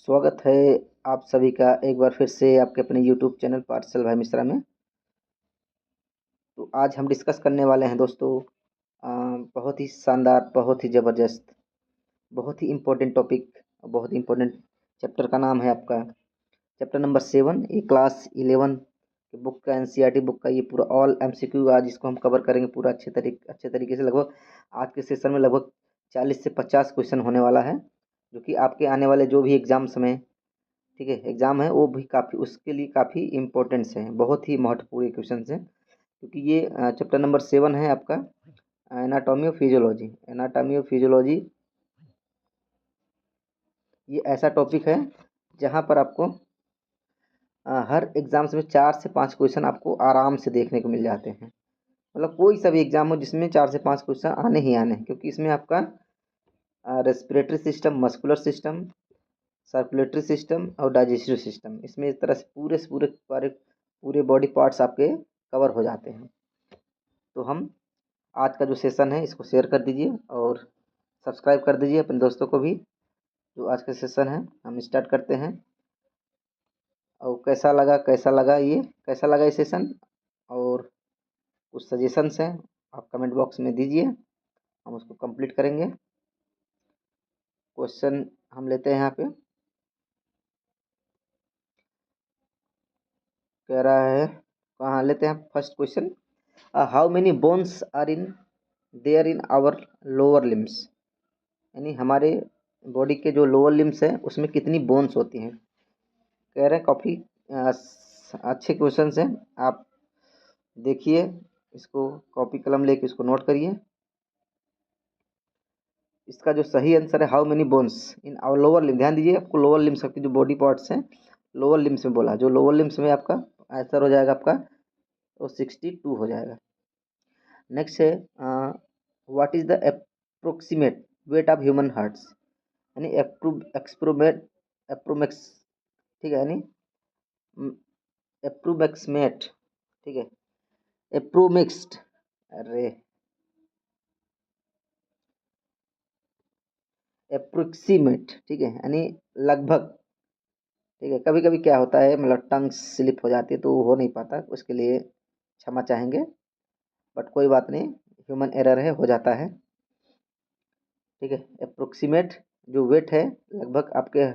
स्वागत है आप सभी का एक बार फिर से आपके अपने यूट्यूब चैनल पाठशाला भाई मिश्रा में। तो आज हम डिस्कस करने वाले हैं दोस्तों बहुत ही शानदार, बहुत ही ज़बरदस्त, बहुत ही इम्पोर्टेंट टॉपिक, बहुत ही इम्पोर्टेंट चैप्टर का नाम है आपका चैप्टर नंबर 7। ये क्लास 11 की बुक का एनसीईआरटी बुक का ये पूरा ऑल एमसीक्यू आज इसको हम कवर करेंगे पूरा अच्छे तरीके से। लगभग आज के सेशन में लगभग 40 से 50 क्वेश्चन होने वाला है, जो कि आपके आने वाले जो भी एग्ज़ाम्स में, ठीक है, एग्ज़ाम है, वो भी काफ़ी उसके लिए काफ़ी इम्पोर्टेंट्स हैं, बहुत ही महत्वपूर्ण क्वेश्चन हैं। क्योंकि ये चैप्टर नंबर 7 है आपका anatomy of physiology. Anatomy of physiology ये ऐसा टॉपिक है जहाँ पर आपको हर एग्ज़ाम्स में 4 से 5 क्वेश्चन आपको आराम से देखने को मिल जाते हैं। मतलब कोई सा भी एग्ज़ाम हो जिसमें 4 से 5 क्वेश्चन आने ही आने हैं, क्योंकि इसमें आपका respiratory system, muscular system, circulatory system और डाइजेस्टिव सिस्टम, इसमें इस तरह से पूरे बॉडी पार्ट्स आपके कवर हो जाते हैं। तो हम आज का जो सेशन है इसको शेयर कर दीजिए और सब्सक्राइब कर दीजिए अपने दोस्तों को भी। जो आज का सेशन है हम स्टार्ट करते हैं। और कैसा लगा ये सेशन, और कुछ सजेशंस हैं आप कमेंट बॉक्स में दीजिए, हम उसको कंप्लीट करेंगे। क्वेश्चन हम लेते हैं यहाँ पे। कह रहा है, कहाँ लेते हैं first question, how many bones are in there in our lower limbs. यानी हमारे बॉडी के जो लोअर लिम्स हैं उसमें कितनी बोन्स होती हैं। कह रहे हैं काफ़ी अच्छे क्वेश्चंस हैं, आप देखिए इसको, कॉपी कलम लेके इसको नोट करिए। इसका जो सही आंसर है how many bones in our lower limbs. ध्यान दीजिए, आपको लोअर लिम्स आपकी जो बॉडी पार्ट्स हैं लोअर लिम्स में बोला, जो लोअर लिम्स में आपका आंसर हो जाएगा आपका तो 62 हो जाएगा। नेक्स्ट है what is the approximate weight of human hearts. यानी अप्रोमेक्स, ठीक है, यानी अप्रोमेक्समेट, ठीक है, अप्रोमिक्स्ड, अरे अप्रोक्सीमेट, ठीक है, यानी लगभग, ठीक है। कभी कभी क्या होता है, मतलब टंग स्लिप हो जाती है तो हो नहीं पाता, उसके लिए क्षमा चाहेंगे, बट कोई बात नहीं, ह्यूमन एरर है, हो जाता है, ठीक है। अप्रोक्सीमेट जो वेट है, लगभग आपके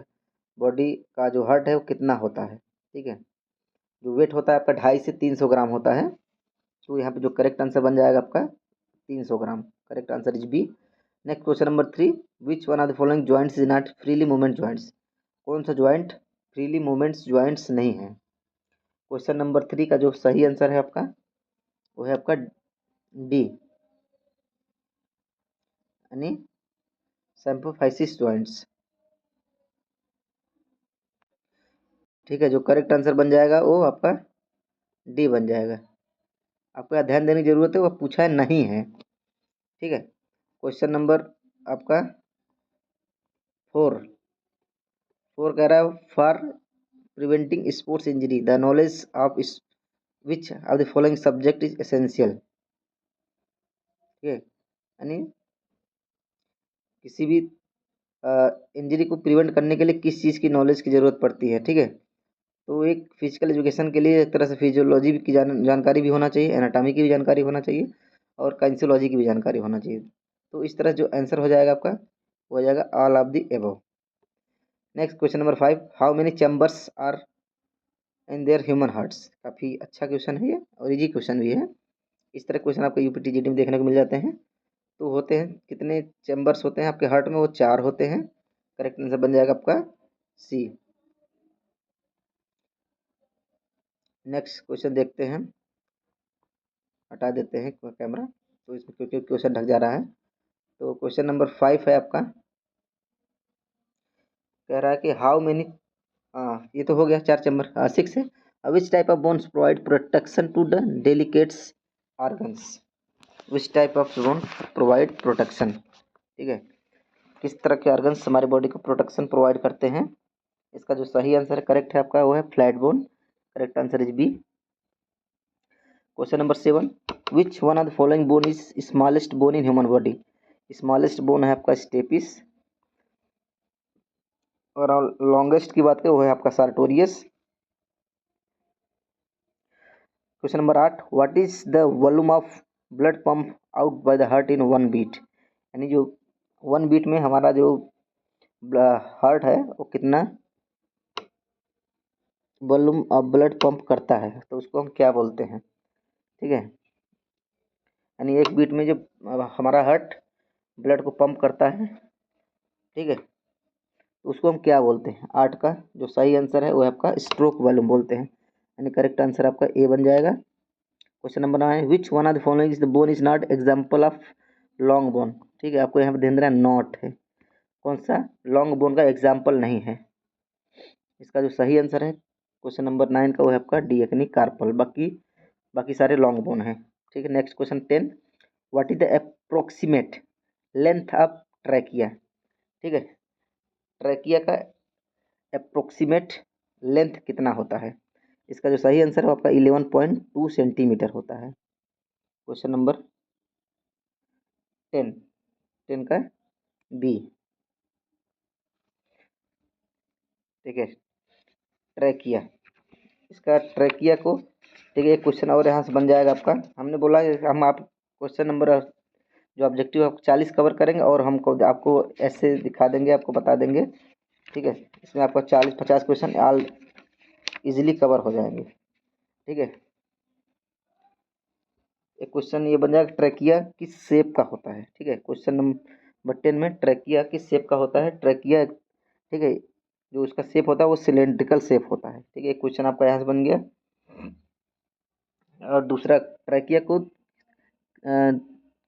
बॉडी का जो हार्ट है वो कितना होता है, ठीक है। जो वेट होता है आपका 250 से 300 ग्राम होता है। तो यहाँ पे जो करेक्ट आंसर बन जाएगा आपका 300 gram. Correct answer is B. Next question number 3, which one of the following joints is not freely movement joints. कौन सा जॉइंट फ्रीली मूवमेंट्स जॉइंट्स नहीं है। क्वेश्चन नंबर 3 का जो सही आंसर है आपका वो है आपका डी, यानी सिम्प्लिफाइसिस जॉइंट्स, ठीक है। जो करेक्ट आंसर बन जाएगा वो आपका डी बन जाएगा। आपको यहाँ ध्यान देने की जरूरत है, वो पूछा है नहीं है, ठीक है। क्वेश्चन नंबर आपका 4 कह रहा है for preventing sports injury the knowledge of which of the following subject is essential, ठीक है। यानी किसी भी इंजरी को प्रिवेंट करने के लिए किस चीज़ की नॉलेज की ज़रूरत पड़ती है, ठीक है। तो एक फिजिकल एजुकेशन के लिए एक तरह से फिजियोलॉजी की जानकारी भी होना चाहिए, एनाटॉमी की भी जानकारी होना चाहिए, और काइंसियोलॉजी की भी जानकारी होना चाहिए। तो इस तरह जो आंसर हो जाएगा आपका वो हो जाएगा all of the above. Next question number 5, how many chambers are in there human hearts. काफ़ी अच्छा क्वेश्चन है ये, और इजी क्वेश्चन भी है। इस तरह क्वेश्चन आपको यूपीटीजीडी में देखने को मिल जाते हैं। तो होते हैं कितने चैम्बर्स होते हैं आपके हार्ट में, वो 4 होते हैं। करेक्ट आंसर बन जाएगा आपका सी। नेक्स्ट क्वेश्चन देखते हैं, हटा देते हैं कैमरा तो इसमें, क्योंकि क्वेश्चन ढक जा रहा है। तो क्वेश्चन नंबर 5 है आपका, कह रहा है कि हाउ मेनी, ये तो हो गया 4 चैम्बर। 6 है, which type of bones provide protection to the delicates organs. Which type of bone provide protection, ठीक है, किस तरह के ऑर्गन्स हमारे बॉडी को प्रोटेक्शन प्रोवाइड करते हैं। इसका जो सही आंसर करेक्ट है आपका वो है flat bone. Correct answer is B. Question number 7, which one of the following bone is smallest bone in human body. Smallest bone है आपका स्टेपिस, और लॉन्गेस्ट की बात करें वो है आपका sartorius. Question number 8, what is the volume of blood pump out by the heart in 1 beat, यानी जो 1 बीट में हमारा जो हार्ट है वो कितना वॉल्यूम ऑफ ब्लड पंप करता है, तो उसको हम क्या बोलते हैं। ठीक है, यानी 1 बीट में जो हमारा हार्ट ब्लड को पंप करता है, ठीक है, तो उसको हम क्या बोलते हैं। 8 का जो सही आंसर है वो आपका स्ट्रोक वॉल्यूम बोलते हैं, यानी करेक्ट आंसर आपका ए बन जाएगा। Question number 9, which one of the following is the bone is not example of long bone. ठीक है, आपको यहाँ पे ध्यान देना नॉट है, कौन सा लॉन्ग बोन का एग्जाम्पल नहीं है। इसका जो सही आंसर है क्वेश्चन नंबर 9 का वो है आपका डी यानी कार्पल, बाकी बाकी सारे लॉन्ग बोन है। ठीक है, next question 10, what is the approximate length of trachea. ठीक है, ट्रैकिया का अप्रोक्सीमेट लेंथ कितना होता है। इसका जो सही आंसर है वो आपका 11.2 सेंटीमीटर होता है। क्वेश्चन नंबर 10, 10 का बी। ठीक है, ट्रैकिया, इसका ट्रैकिया को, ठीक है, एक क्वेश्चन और यहाँ से बन जाएगा आपका। हमने बोला है हम आप क्वेश्चन नंबर जो ऑब्जेक्टिव आप 40 कवर करेंगे और हमको आपको ऐसे दिखा देंगे, आपको बता देंगे। ठीक है, इसमें आपका 40-50 क्वेश्चन ऑल इजीली कवर हो जाएंगे। ठीक है, एक क्वेश्चन ये बन जाएगा ट्रैकिया किस शेप का होता है। ठीक है, क्वेश्चन नंबर 10 में ट्रैकिया किस शेप का होता है। ट्रैकिया, ठीक है, जो उसका शेप होता है वो सिलेंड्रिकल शेप होता है। ठीक है, एक क्वेश्चन आपका यहाँ से बन गया। और दूसरा, ट्रैकिया को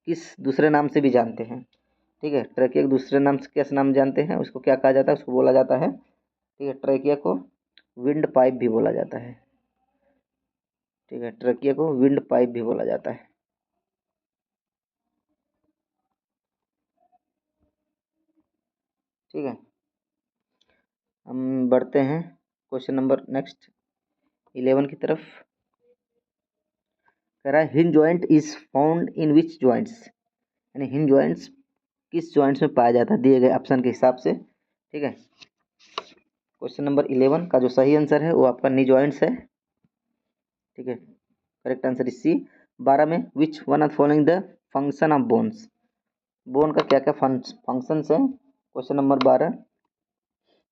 किस दूसरे नाम से भी जानते हैं। ठीक है, ट्रैकिया के दूसरे नाम से कैसे नाम जानते हैं, उसको क्या कहा जाता है, उसको बोला जाता है, ठीक है, ट्रैकिया को विंड पाइप भी बोला जाता है। ठीक है, ट्रैकिया को विंड पाइप भी बोला जाता है। ठीक है, हम बढ़ते हैं क्वेश्चन नंबर नेक्स्ट 11 की तरफ। कह रहा है hinge joint is found in which joints, यानी हिंज जॉइंट्स किस जॉइंट्स में पाया जाता है दिए गए ऑप्शन के हिसाब से। ठीक है, क्वेश्चन नंबर 11 का जो सही आंसर है वो आपका नी जॉइंट्स है। ठीक है, करेक्ट आंसर इज सी। 12 में which one of following the function of bones, bone का क्या क्या फंक्शंस है। क्वेश्चन नंबर 12,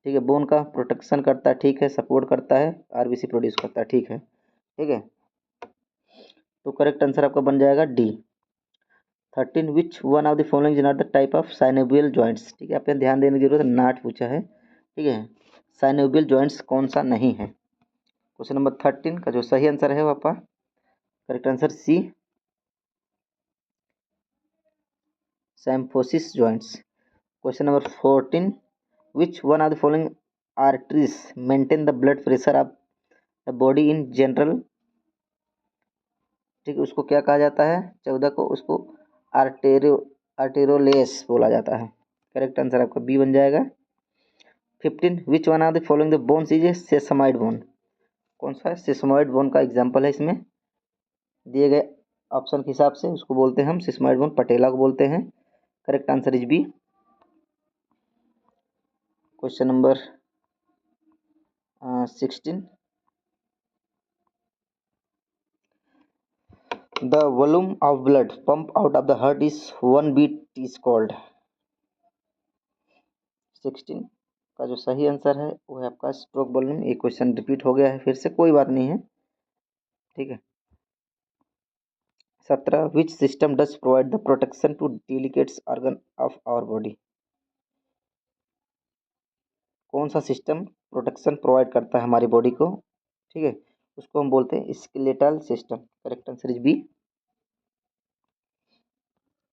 ठीक है, बोन का प्रोटेक्शन करता है, ठीक है, सपोर्ट करता है, आरबीसी प्रोड्यूस करता है, ठीक है। ठीक है, तो करेक्ट आंसर आपका बन जाएगा D. 13, which one of the following is not the type of synovial joints. ठीक है, आपने ध्यान देने की जरूरत है, नाट पूछा है। ठीक है, साइनोवियल जॉइंट्स कौन सा नहीं है। क्वेश्चन नंबर 13 का जो सही आंसर है वो आपका correct answer C, symphysis joints. Question number 14, which one of the following arteries maintain the blood pressure of the body in general. ठीक है, उसको क्या कहा जाता है, 14 को उसको आर्टेरियो आर्टेरोलेस बोला जाता है। करेक्ट आंसर आपका बी बन जाएगा। 15, which one of the following the bones is a sesamoid bone, कौन सा सेसमाइड बोन का एग्जाम्पल है इसमें दिए गए ऑप्शन के हिसाब से, उसको बोलते हैं हम सेसमाइड बोन, पटेला को बोलते हैं। Correct answer is B. Question number 16, the volume of blood pump out of the heart is 1 beat is called. 16 का जो सही आंसर है वो है आपका स्ट्रोक वॉल्यूम। ये क्वेश्चन रिपीट हो गया है फिर से, कोई बात नहीं है। ठीक है, 17, which system does provide the protection to delicates organ of our body, कौन सा सिस्टम प्रोटेक्शन प्रोवाइड करता है हमारी बॉडी को। ठीक है, उसको हम बोलते हैं skeletal system. Correct answer is B.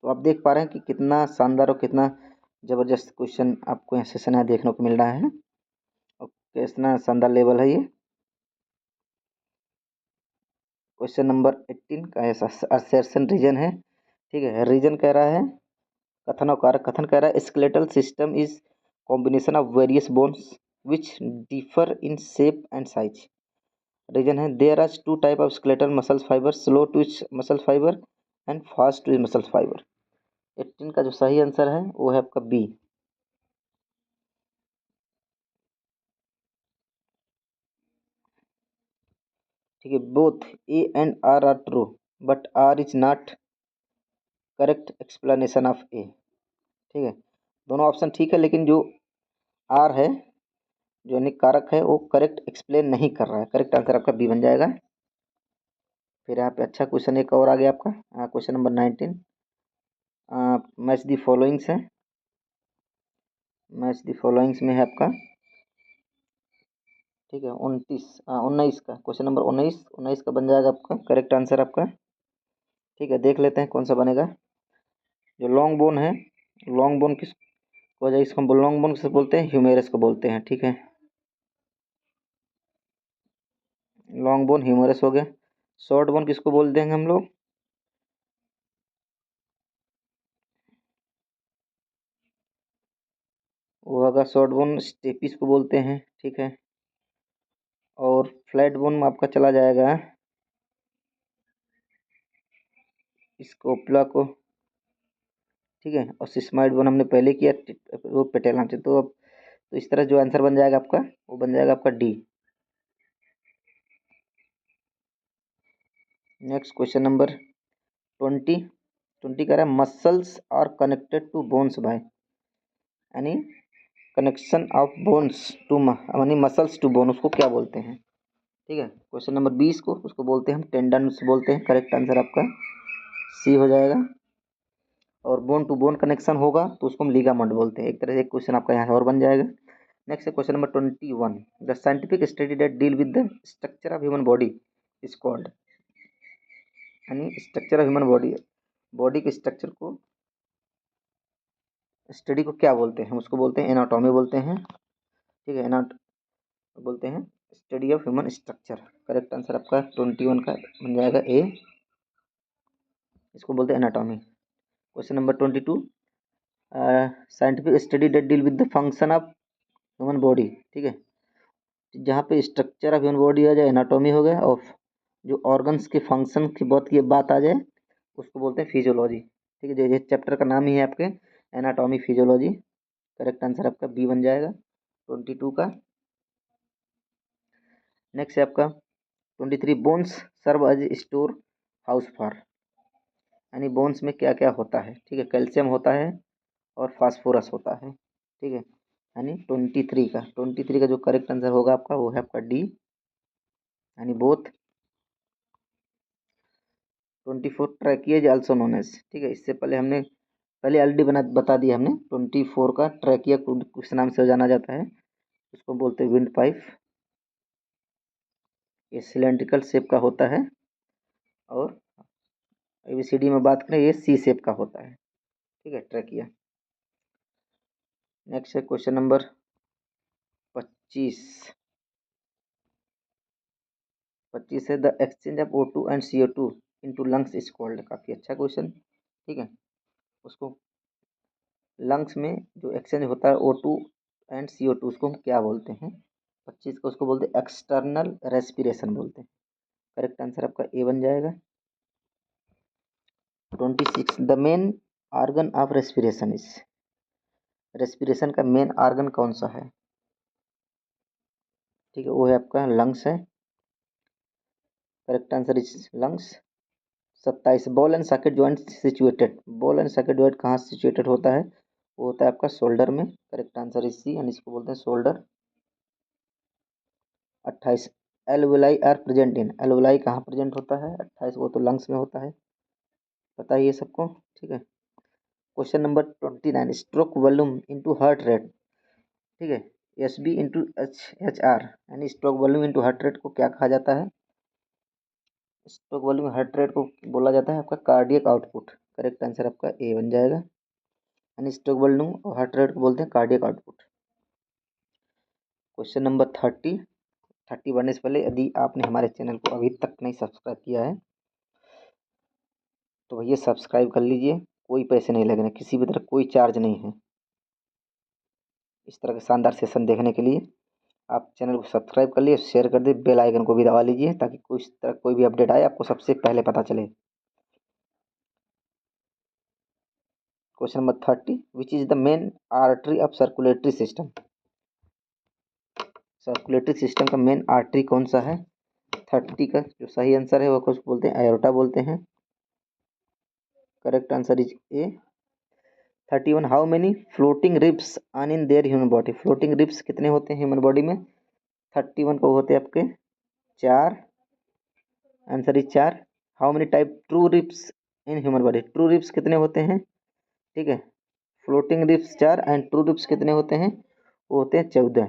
तो आप देख पा रहे हैं कि कितना शानदार और कितना ज़बरदस्त क्वेश्चन आपको यहाँ सेशन है देखने को मिल रहा है, और कितना शानदार लेवल है ये। क्वेश्चन नंबर 18 का असर्शन रीजन है। ठीक है, रीजन कह रहा है कथन और कारक। कथन कह रहा है skeletal system is combination of various bones which differ in shape and size. Reason है there are 2 type of skeletal muscle fibre, slow twitch muscle fibre and fast twitch muscle fibre. 18 का जो सही आंसर है वो है आपका B. ठीक है, both A and R true but R is not correct explanation of A. ठीक है, दोनों ऑप्शन ठीक है, लेकिन जो आर है, जो यानी कारक है, वो करेक्ट एक्सप्लेन नहीं कर रहा है। करेक्ट आंसर आपका बी बन जाएगा। फिर यहाँ पे अच्छा क्वेश्चन एक और आ गया आपका, क्वेश्चन नंबर 19। मैच दी फॉलोइंग्स है, मैच दी फॉलोइंग्स में है आपका, ठीक है, 19 का क्वेश्चन नंबर 19 का बन जाएगा आपका करेक्ट आंसर आपका। ठीक है, देख लेते हैं कौन सा बनेगा। जो लॉन्ग बोन है, लॉन्ग बोन किस वजह, इसको हम लॉन्ग बोन किसे बोलते हैं, ह्यूमेरस को बोलते हैं। ठीक है, लॉन्ग बोन ह्यूमेरस हो गया। शॉर्ट बोन किसको बोल देंगे हम लोग, वो होगा शॉर्ट बोन स्टेपिस को बोलते हैं। ठीक है, और फ्लैट बोन में आपका चला जाएगा स्कोपला को। ठीक है, और सिस्माइड बोन हमने पहले किया, वो पेटेला से। तो अब तो इस तरह जो आंसर बन जाएगा आपका, वो बन जाएगा आपका डी। नेक्स्ट क्वेश्चन नंबर 20 कह रहा है muscles are connected to bones by, यानी कनेक्शन ऑफ बोन्स टू यानी मसल्स टू बोन, उसको क्या बोलते हैं। ठीक है, क्वेश्चन नंबर 20 को उसको बोलते हैं हम टेंडन्स बोलते हैं। करेक्ट आंसर आपका सी हो जाएगा। और बोन टू बोन कनेक्शन होगा तो उसको हम लिगामेंट बोलते हैं। एक तरह से एक क्वेश्चन आपका यहाँ और बन जाएगा। नेक्स्ट है question number 21। The scientific study that deal with the structure of human body is called, यानी structure of human body, body के स्ट्रक्चर को, स्टडी को क्या बोलते हैं, उसको बोलते हैं एनाटॉमी बोलते हैं। ठीक है, एनाट बोलते हैं study of human structure. Correct answer आपका 21 का बन जाएगा ए, इसको बोलते हैं anatomy. Question number 22, scientific study that deal with the function of human body. ठीक है, जहाँ पे स्ट्रक्चर ऑफ ह्यूमन बॉडी आ जाए एनाटॉमी हो गया, और जो ऑर्गन्स के फंक्शन की बात आ जाए उसको बोलते हैं फिजियोलॉजी। ठीक है, ये चैप्टर का नाम ही है आपके एनाटॉमी फिजियोलॉजी। करेक्ट आंसर आपका बी बन जाएगा 22 का। नेक्स्ट है आपका 23, bones serve as store house for, यानी बोन्स में क्या क्या होता है। ठीक है, कैल्शियम होता है और फास्फोरस होता है। ठीक है, यानी 23 का जो करेक्ट आंसर होगा आपका, वो है आपका डी, यानी both. 24 trachea is also known as, ठीक है, इससे पहले ऑलरेडी बता दिया हमने। 24 का ट्रैकिया किस नाम से जाना जाता है, उसको बोलते हैं विंड पाइप। ये सिलेंड्रिकल शेप का होता है, और ABCD में बात करें ये सी शेप का होता है। ठीक है, ट्रैकिया। नेक्स्ट है क्वेश्चन नंबर 25। 25 है the exchange of O2 and CO2 into lungs is called. काफ़ी अच्छा क्वेश्चन। ठीक है, उसको लंग्स में जो एक्सचेंज होता है O2 एंड CO2, उसको हम क्या बोलते हैं। 25 को उसको बोलते हैं एक्सटर्नल रेस्पिरेशन बोलते हैं। करेक्ट आंसर आपका ए बन जाएगा। 26 the main organ of respiration is, respiration का मेन आर्गन कौन सा है। ठीक है, वो है आपका लंग्स है। Correct answer is lungs. 27 ball and socket joint situated, ball and socket joint कहाँ सिचुएटेड होता है, वो होता है आपका शोल्डर में। करेक्ट आंसर इज सी, यानी इसको बोलते हैं shoulder. 28 alveoli are present in, alveoli कहाँ प्रेजेंट होता है, 28 वो तो लंग्स में होता है, पता ही है सबको। ठीक है, question number 29 stroke volume into heart rate. ठीक है, SB इंटू HR, यानी stroke volume into heart rate को क्या कहा जाता है। स्ट्रोक वॉल्यूम हार्ट रेट को बोला जाता है आपका कार्डियक आउटपुट। करेक्ट आंसर आपका ए बन जाएगा, यानी स्ट्रोक वॉल्यूम और हार्ट रेट को बोलते हैं कार्डियक आउटपुट। क्वेश्चन नंबर 30 बढ़ने से पहले यदि आपने हमारे चैनल को अभी तक नहीं सब्सक्राइब किया है तो भैया सब्सक्राइब कर लीजिए, कोई पैसे नहीं लगने, किसी भी तरह कोई चार्ज नहीं है। इस तरह के शानदार सेशन देखने के लिए आप चैनल को सब्सक्राइब कर लिए, शेयर कर दिए, बेल आइकन को भी दबा लीजिए, ताकि कोई भी अपडेट आए आपको सबसे पहले पता चले। Question number 30 which is the main artery of circulatory system, circulatory system का मेन आर्टरी कौन सा है। 30 का जो सही आंसर है वो कुछ बोलते हैं आयोटा बोलते हैं। Correct answer is A. 31 how many floating ribs are in there human body. Floating ribs कितने होते हैं ह्यूमन बॉडी में? 31 को होते हैं आपके 4। Answer is 4। How many type true ribs in human body. True ribs कितने होते हैं? ठीक है, floating ribs 4 and true ribs कितने होते हैं? वो होते हैं 14।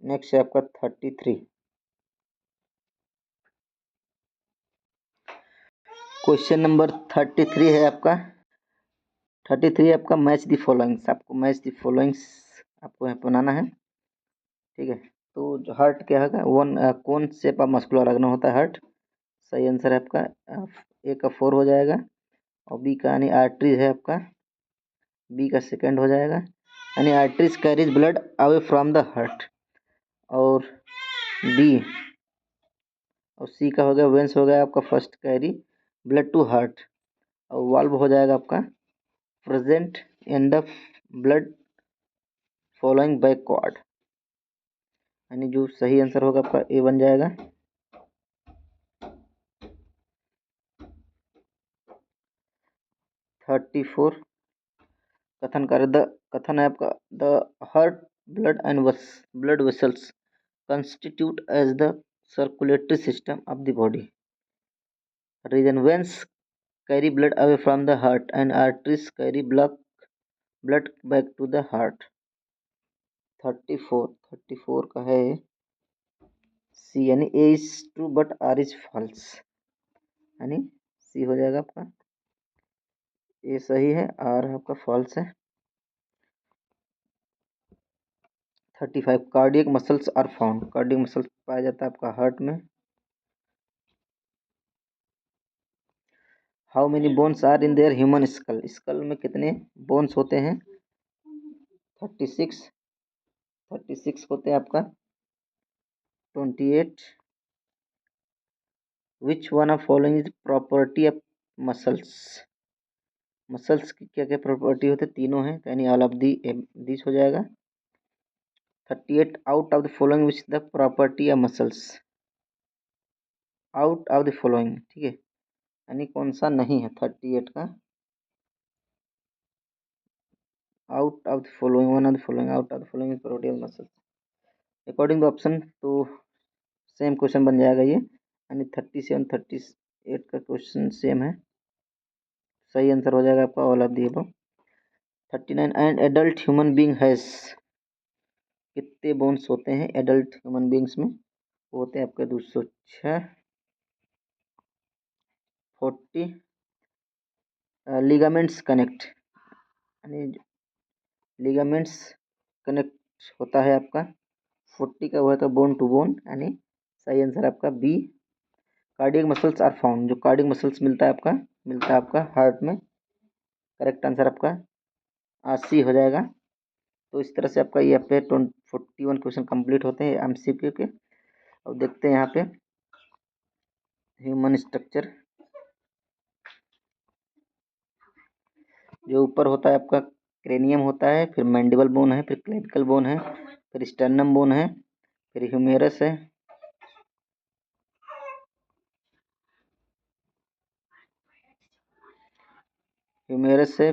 नेक्स्ट है आपका 33। क्वेश्चन नंबर 33 है आपका। 33 आपका मैच द फॉलोइंग्स। आपको मैच द फॉलोइंग्स आपको यहाँ बनाना है। ठीक है, तो जो हार्ट क्या है वन कौन शेप ऑफ मस्कुलर ऑर्गन होता है हार्ट? सही आंसर है आपका ए का 4 हो जाएगा। और बी का यानी आर्टरीज है आपका, बी का सेकंड हो जाएगा, यानी arteries carries blood away from the heart. और डी और सी का हो गया वेंस हो गया आपका first carry blood to heart. और वाल्व हो जाएगा आपका present in the blood following by cord, यानी जो सही आंसर होगा आपका ए बन जाएगा। 34 कथन कार्य द कथन है आपका the heart blood and blood vessels constitute as the circulatory system of the body. Reason veins carry blood away from the heart and arteries carry blood back to the heart. 34 का है C, यानी A is true but R is false, यानी C हो जाएगा आपका। ए सही है, are आपका फॉल्स है। 35 cardiac muscles are found. Cardiac muscles पाया जाता है आपका हार्ट में। How many bones are in there human skull. Skull में कितने बोन्स होते हैं? 36 होते हैं आपका। 28 विच one of following is property of muscles. Muscles की क्या क्या प्रॉपर्टी होते हैं? तीनों हैं, यानी ऑल ऑफ दी दिस हो जाएगा। 38 out of the following which the property of muscles. Out of the following, ठीक है, यानी कौन सा नहीं है 38 का? Out of the following, one of the following, out of the following is property of muscles according to option. तो same question बन जाएगा ये, यानी 37 38 का क्वेश्चन सेम है। सही आंसर हो जाएगा आपका all of the above. 39 and adult human being has. कितने बोन्स होते हैं एडल्ट ह्यूमन बीइंग्स में? वो होते हैं आपके 206। 40 लिगामेंट्स कनेक्ट, यानी लिगामेंट्स कनेक्ट होता है आपका। 40 का हुआ था बोन टू बोन, यानी सही आंसर आपका B. Cardiac muscles are found. जो कार्डियक मसल्स मिलता है आपका हार्ट में। करेक्ट आंसर आपका सी हो जाएगा। तो इस तरह से आपका ये पे 41 क्वेश्चन कंप्लीट होते हैं एमसीक्यू के। अब देखते हैं यहाँ पे ह्यूमन स्ट्रक्चर। जो ऊपर होता है आपका क्रेनियम होता है, फिर मैंडिबल बोन है, फिर क्लेविकल बोन है, फिर स्टर्नम बोन है, फिर ह्यूमेरस है,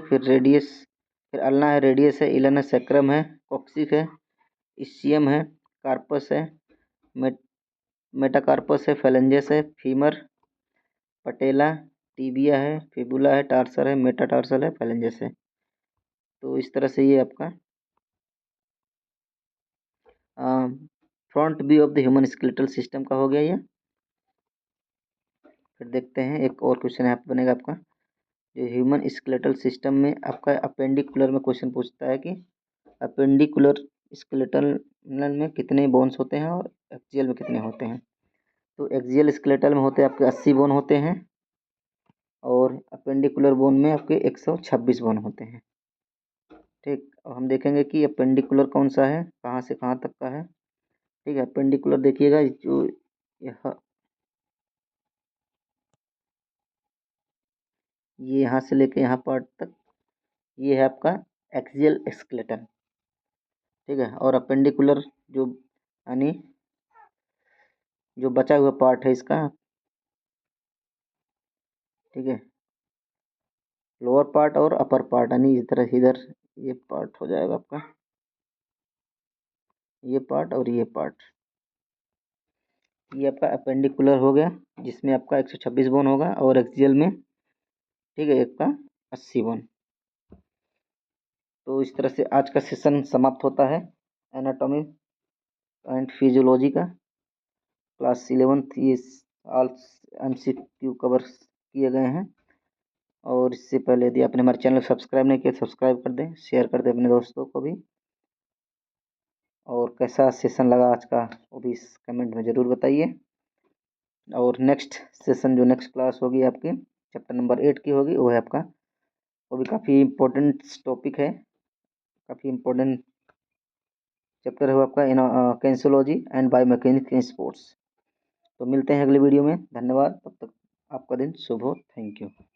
फिर रेडियस, फिर अल्ना है, रेडियस है, इलन है, सेक्रम है, कॉक्सिक है, इस्चियम है, कार्पस है, मेटाकार्पस है, फेलेंजेस है, फीमर, पटेला, टीबिया है, फिबुला है, टार्सर है, मेटाटार्सल है, फेलेंजेस है। तो इस तरह से ये आपका front view of the human skeletal system का हो गया ये। फिर देखते हैं एक और क्वेश्चन यहाँ पे बनेगा आपका। जो ह्यूमन स्केलेटल सिस्टम में आपका अपेंडिकुलर में क्वेश्चन पूछता है कि अपेंडिकुलर स्केलेटल में कितने बोन्स होते हैं और एक्सियल में कितने होते हैं। तो एक्सियल स्केलेटल में होते हैं आपके 80 बोन होते हैं और अपेंडिकुलर बोन में आपके 126 बोन होते हैं। ठीक, और हम देखेंगे कि अपेंडिकुलर कौन सा है, कहाँ से कहाँ तक का है। ठीक है, अपेंडिकुलर देखिएगा जो ये यहाँ से लेके यहाँ पार्ट तक, ये है आपका एक्सियल स्केलेटन। ठीक है। और अपेंडिकुलर जो यानी जो बचा हुआ पार्ट है इसका, ठीक है, लोअर पार्ट और अपर पार्ट, यानी इस तरह इधर ये पार्ट हो जाएगा आपका, ये पार्ट और ये पार्ट, ये आपका अपेंडिकुलर हो गया, जिसमें आपका 126 बोन होगा और एक्सियल में, ठीक है, एक का 80 बोन। तो इस तरह से आज का सेशन समाप्त होता है एनाटॉमी एंड फिजियोलॉजी का, क्लास 11th। ये ऑल MCQ कवर किए गए हैं। और इससे पहले यदि आपने हमारे चैनल सब्सक्राइब नहीं किया, सब्सक्राइब कर दें, शेयर कर दें अपने दोस्तों को भी। और कैसा सेशन लगा आज का वो भी कमेंट में ज़रूर बताइए। और नेक्स्ट सेशन जो नेक्स्ट क्लास होगी आपकी चैप्टर नंबर 8 की होगी, वो है आपका, वो भी काफ़ी इम्पोर्टेंट टॉपिक है, काफ़ी इम्पोर्टेंट चैप्टर है वो आपका, कैंसोलॉजी एंड बायोमैकेनिक्स इन स्पोर्ट्स। तो मिलते हैं अगले वीडियो में। धन्यवाद, तब तक आपका दिन शुभ हो। Thank you.